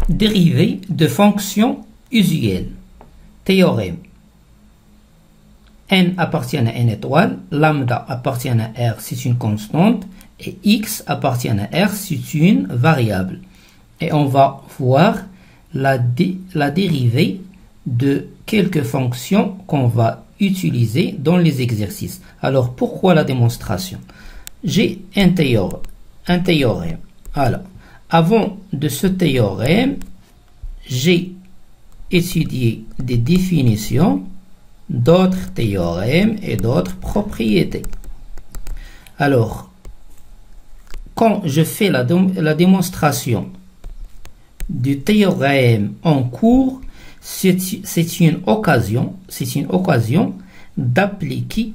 Dérivée de fonctions usuelles. Théorème. N appartient à n étoile, lambda appartient à R, c'est une constante, et x appartient à R, c'est une variable. Et on va voir la dérivée de quelques fonctions qu'on va utiliser dans les exercices. Alors, pourquoi la démonstration? J'ai un théorème. Alors, avant de ce théorème, j'ai étudié des définitions d'autres théorèmes et d'autres propriétés. Alors, quand je fais la démonstration du théorème en cours, c'est une occasion d'appliquer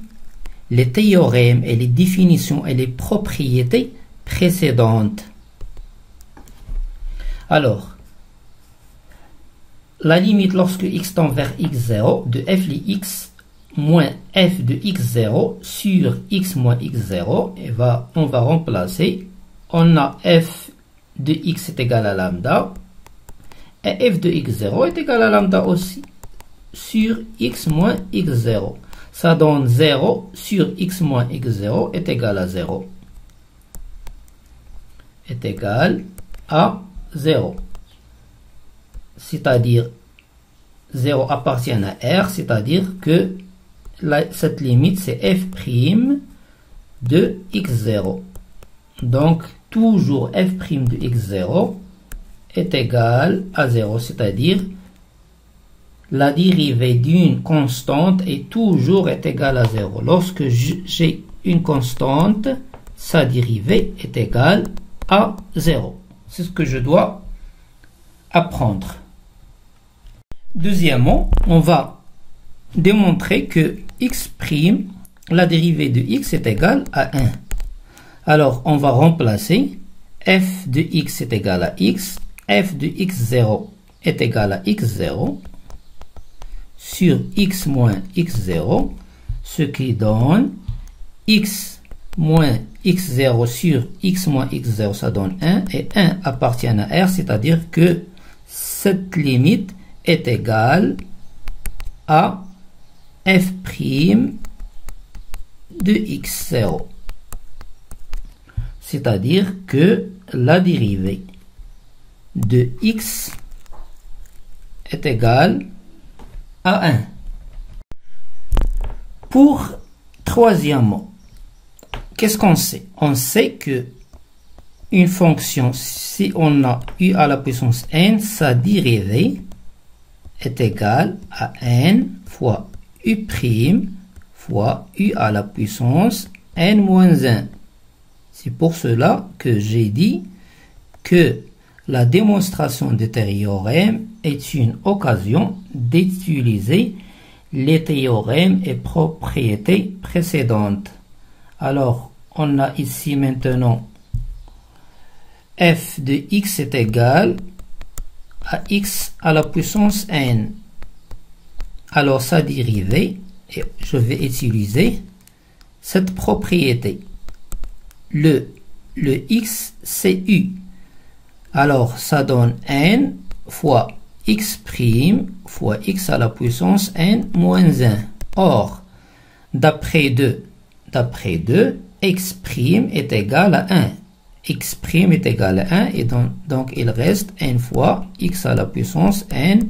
les théorèmes et les définitions et les propriétés précédentes. Alors, la limite lorsque x tend vers x0 de f de x moins f de x0 sur x moins x0, on va remplacer. On a f de x est égal à lambda et f de x0 est égal à lambda aussi sur x moins x0. Ça donne 0 sur x moins x0 est égal à 0. Est égal à 0. C'est-à-dire 0 appartient à R, c'est-à-dire que cette limite c'est f' de x0. Donc toujours f' de x0 est égal à 0, c'est-à-dire la dérivée d'une constante est toujours égale à 0. Lorsque j'ai une constante, sa dérivée est égale à 0. C'est ce que je dois apprendre. Deuxièmement, on va démontrer que x', la dérivée de x est égale à 1. Alors, on va remplacer f de x est égal à x, f de x0 est égal à x0 sur x moins x0, ce qui donne x moins x0 sur x moins x0, ça donne 1, et 1 appartient à R, c'est-à-dire que cette limite est égale à f' de x0. C'est-à-dire que la dérivée de x est égale à 1. Pour troisièmement, qu'est-ce qu'on sait? On sait que une fonction, si on a u à la puissance n, sa dérivée est égale à n fois u' fois u à la puissance n moins 1. C'est pour cela que j'ai dit que la démonstration de théorème est une occasion d'utiliser les théorèmes et propriétés précédentes. Alors, on a ici maintenant f de x est égal à x à la puissance n. Alors, sa dérivée, et je vais utiliser cette propriété. Le x, c'est u. Alors, ça donne n fois x' fois x à la puissance n moins 1. Or, d'après 2, x' est égal à 1. X' est égal à 1 et donc il reste n fois x à la puissance n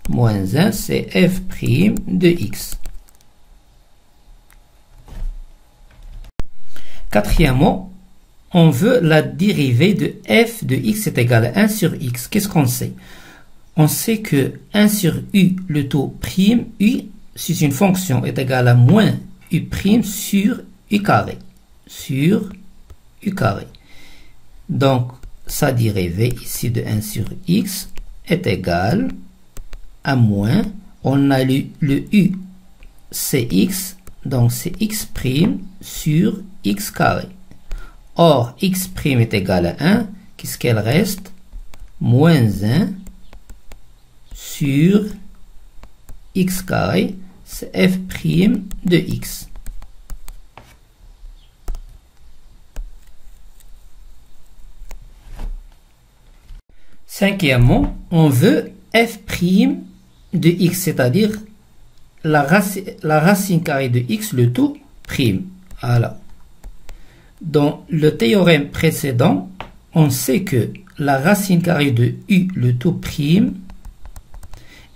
moins 1, c'est f' de x. Quatrièmement, on veut la dérivée de f de x est égal à 1 sur x. Qu'est-ce qu'on sait? On sait que 1 sur u, le taux prime, u, c'est une fonction, est égal à moins u' sur u carré. Sur u carré. Donc, sa dérivée ici de 1 sur x est égal à moins, on a le u, c'est x, donc c'est x' sur x carré. Or, x' est égal à 1, qu'est-ce qu'elle reste? Moins 1 sur x carré, c'est f' de x. Cinquièmement, on veut f' de x, c'est-à-dire la racine carrée de x, le tout prime. Voilà. Dans le théorème précédent, on sait que la racine carrée de u, le tout prime,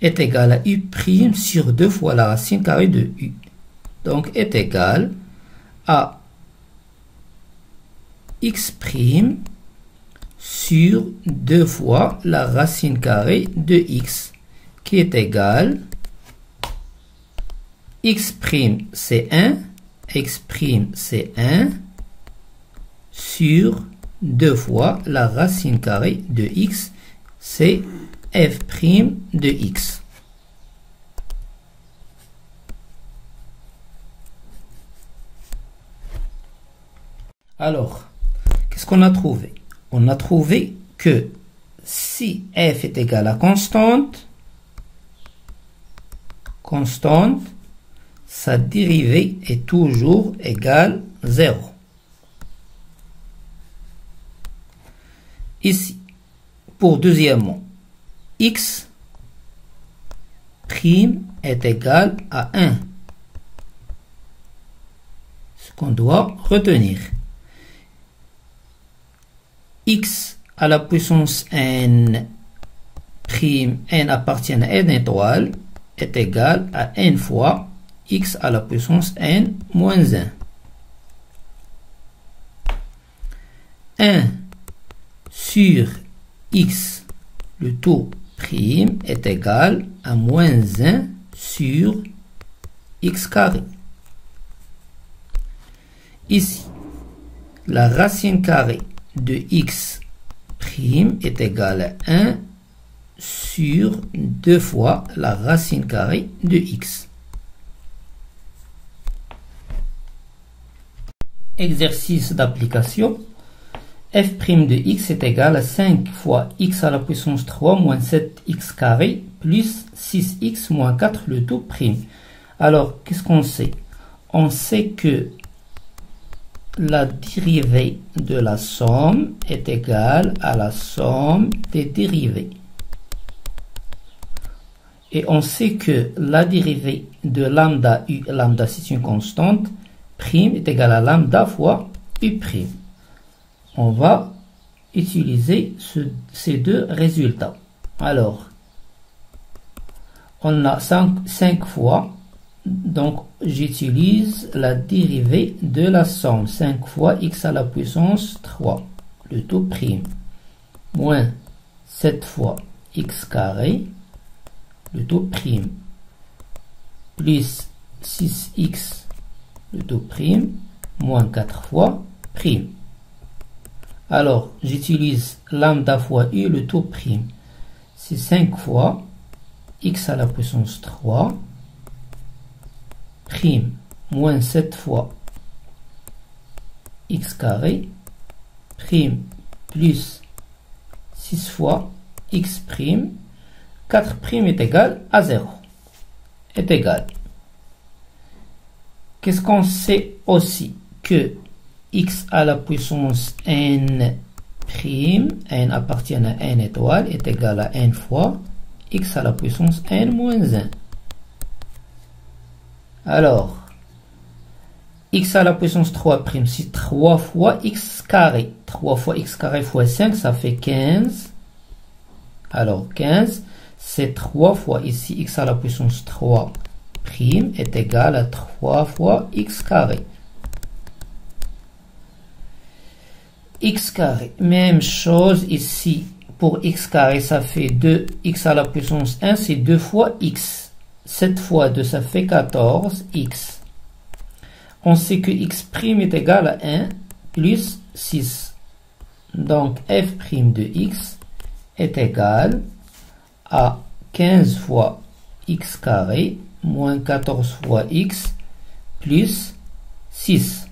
est égale à u' sur 2 fois la racine carrée de u. Donc est égal à x' sur 2 fois la racine carrée de x, qui est égal x' c'est 1, x' c'est 1, sur 2 fois la racine carrée de x, c'est f' de x. Alors, qu'est-ce qu'on a trouvé? On a trouvé que si f est égal à constante, sa dérivée est toujours égale 0. Ici, pour deuxièmement, x' est égal à 1. Ce qu'on doit retenir. X à la puissance n', n appartient à n étoile, est égal à n fois x à la puissance n moins 1. 1 sur x, le tout prime, est égal à moins 1 sur x carré. Ici, la racine carrée de x' est égale à 1 sur 2 fois la racine carrée de x. Exercice d'application. F' de x est égal à 5 fois x à la puissance 3 moins 7x carré plus 6x moins 4 le tout prime. Alors, qu'est-ce qu'on sait? On sait que la dérivée de la somme est égale à la somme des dérivées. Et on sait que la dérivée de lambda u, lambda c'est une constante, prime est égale à lambda fois u prime. On va utiliser ces deux résultats. Alors, on a 5 fois, donc j'utilise la dérivée de la somme 5 fois x à la puissance 3, le tout prime, moins 7 fois x carré, le tout prime, plus 6x, le tout prime, moins 4 fois prime. Alors, j'utilise lambda fois u, le tout prime. C'est 5 fois x à la puissance 3, prime, moins 7 fois x carré, prime, plus 6 fois x prime, 4 prime est égal à 0. Est égal. Qu'est-ce qu'on sait aussi? Que x à la puissance n', n appartient à n étoile, est égal à n fois x à la puissance n moins 1. Alors, x à la puissance 3', c'est 3 fois x carré. 3 fois x carré fois 5, ça fait 15. Alors, 15, c'est 3 fois ici x à la puissance 3' est égal à 3 fois x carré. X carré, même chose ici. Pour x carré, ça fait 2 x à la puissance 1, c'est 2 fois x. 7 fois 2, ça fait 14 x. On sait que x' est égal à 1 plus 6. Donc f' de x est égal à 15 fois x carré moins 14 fois x plus 6.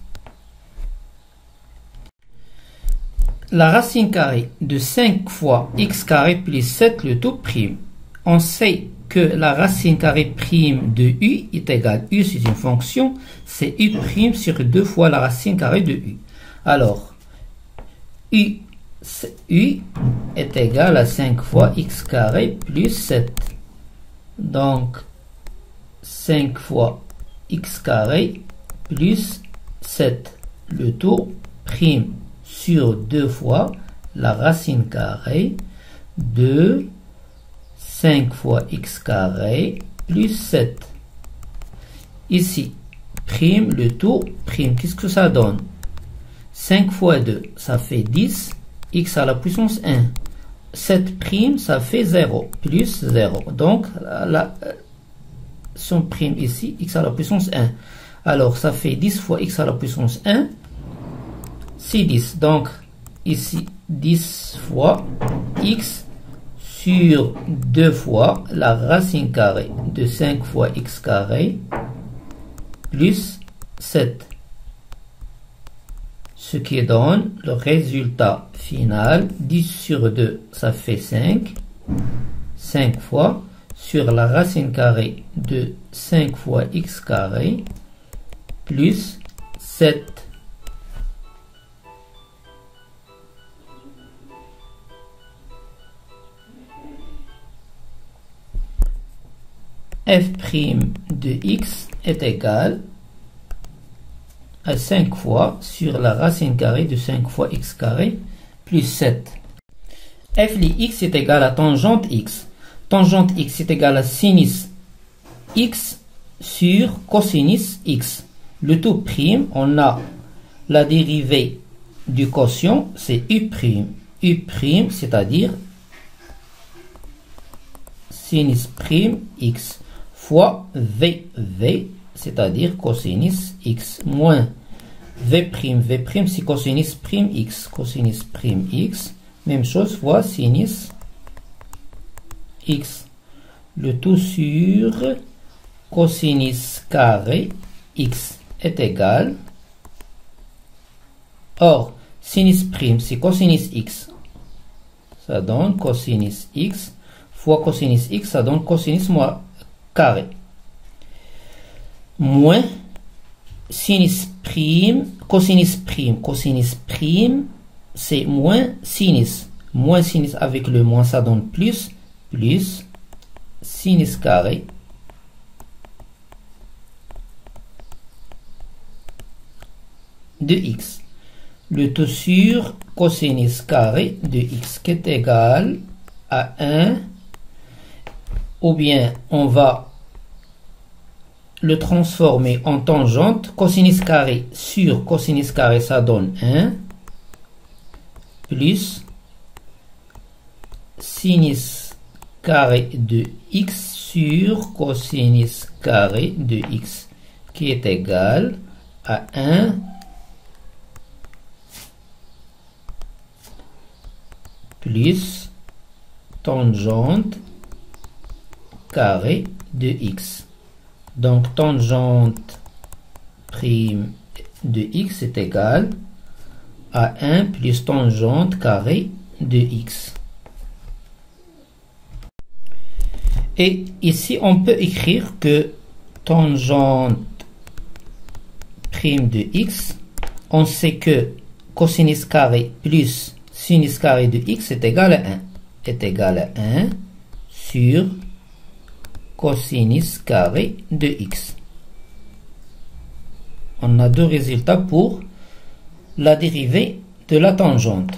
La racine carrée de 5 fois x carré plus 7 le tout prime. On sait que la racine carrée prime de u est égale u, c'est une fonction, c'est u prime sur 2 fois la racine carrée de u. Alors, u U est égal à 5 fois x carré plus 7. Donc, 5 fois x carré plus 7. Le tout prime sur 2 fois la racine carrée de 5 fois x carré plus 7. Ici, prime, le tout prime. Qu'est-ce que ça donne? 5 fois 2, ça fait 10. X à la puissance 1. 7 prime, ça fait 0. Plus 0. Donc, son prime ici, x à la puissance 1. Alors, ça fait 10 fois x à la puissance 1. C'est 10. Donc, ici, 10 fois x sur 2 fois la racine carrée de 5 fois x carré plus 7. Ce qui donne le résultat final. 10 sur 2, ça fait 5. 5 fois sur la racine carrée de 5 fois x carré plus 7. F' de x est égal à 5 fois sur la racine carrée de 5 fois x carré plus 7. F' x est égal à tangente x. Tangente x est égal à sinus x sur cosinus x. Le tout prime, on a la dérivée du quotient, c'est u'. U', c'est-à-dire sinus prime x fois v, c'est-à-dire cosinus x, moins v', c'est cosinus prime x. Cosinus prime x, même chose, fois sinus x. Le tout sur cosinus carré x est égal. Or, sinus prime, c'est cosinus x. Ça donne cosinus x fois cosinus x, ça donne cosinus carré. Moins sinus prime, cosinus prime, c'est moins sinus. Moins sinus avec le moins, ça donne plus sinus carré de x. Le tout sur cosinus carré de x qui est égal à 1, ou bien on va le transformer en tangente. Cosinus carré sur cosinus carré, ça donne 1 plus sinus carré de x sur cosinus carré de x qui est égal à 1 plus tangente carré de x. Donc tangente prime de x est égal à 1 plus tangente carré de x. Et ici on peut écrire que tangente prime de x, on sait que cosinus carré plus sinus carré de x est égal à 1. Est égal à 1 sur cosinus carré de x. On a deux résultats pour la dérivée de la tangente.